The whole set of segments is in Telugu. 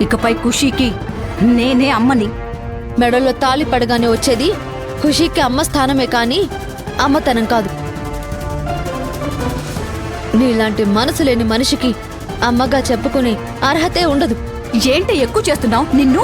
ఇకపై ఖుషీకి నేనే అమ్మని. మెడలో తాళి పడగానే వచ్చేది ఖుషీకి అమ్మ స్థానమే కాని అమ్మతనం కాదు. నీలాంటి మనసు లేని మనిషికి అమ్మగా చెప్పుకునే అర్హతే ఉండదు. ఏంటి ఎక్కువ చేస్తున్నావు? నిన్ను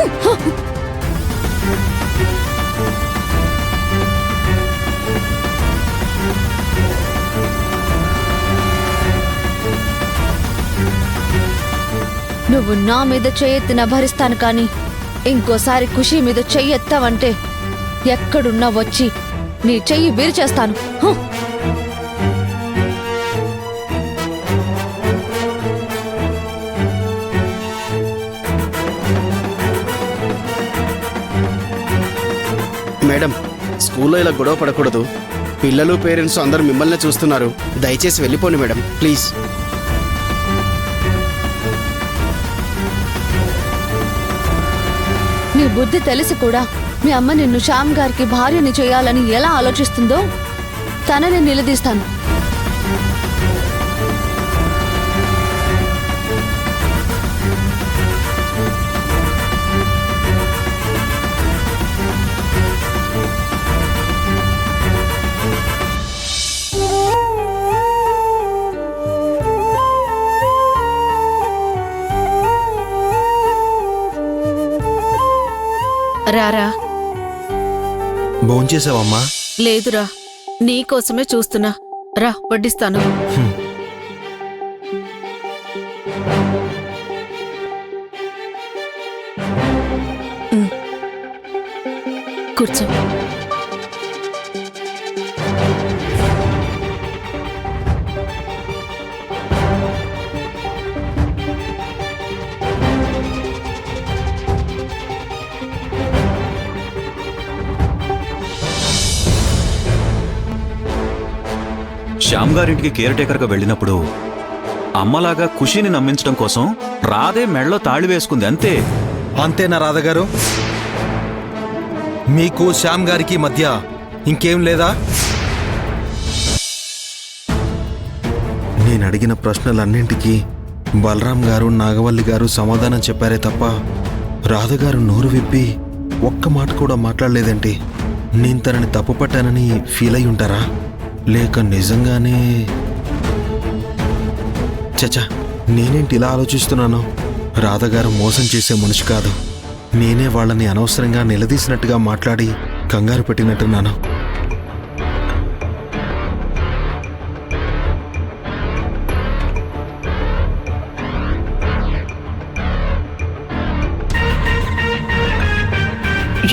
నువ్వు నా మీద చెయ్యెత్తిన భరిస్తాను కాని ఇంకోసారి ఖుషీ మీద చెయ్యెత్తావంటే ఎక్కడున్నా వచ్చి నీ చెయ్యి విరిచేస్తాను. మేడం, స్కూల్లో ఇలా గొడవ పడకూడదు. పిల్లలు పేరెంట్స్ అందరూ మిమ్మల్నే చూస్తున్నారు. దయచేసి వెళ్ళిపోండి మేడం, ప్లీజ్. నీ బుద్ధి తెలిసి కూడా మీ అమ్మ నిన్ను శ్యామ్ గారికి భార్యని చేయాలని ఎలా ఆలోచిస్తుందో తనని నిలదీస్తాను. రారా. భోంచేసావమ్మా? లేదురా, నీకోసమే చూస్తున్నా. రా, వడ్డిస్తాను. కూర్చో. శ్యామ్ గారింటికి కేర్ టేకర్గా వెళ్ళినప్పుడు అమ్మలాగా ఖుషీని నమ్మించడం కోసం రాధే మెడలో తాళి వేసుకుంది, అంతే. అంతేనా రాధగారు? మీకు శ్యామ్ గారికి మధ్య ఇంకేం లేదా? నేను అడిగిన ప్రశ్నలన్నింటికీ బలరాం గారు, నాగవల్లి గారు సమాధానం చెప్పారే తప్ప రాధగారు నోరు విప్పి ఒక్క మాట కూడా మాట్లాడలేదేంటి? నేను తనని తప్పు పట్టానని ఫీల్ అయి ఉంటారా? లేక నిజంగానే? చచా, నేనేంటి ఇలా ఆలోచిస్తున్నాను? రాధగారు మోసం చేసే మనిషి కాదు. నేనే వాళ్ళని అనవసరంగా నిలదీసినట్టుగా మాట్లాడి కంగారు పెట్టినట్టున్నాను.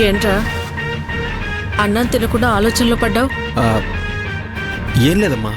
ఏంట్రా, అన్నం తినకుండా ఆలోచనలో పడ్డావు? ఏం లేదమ్మా,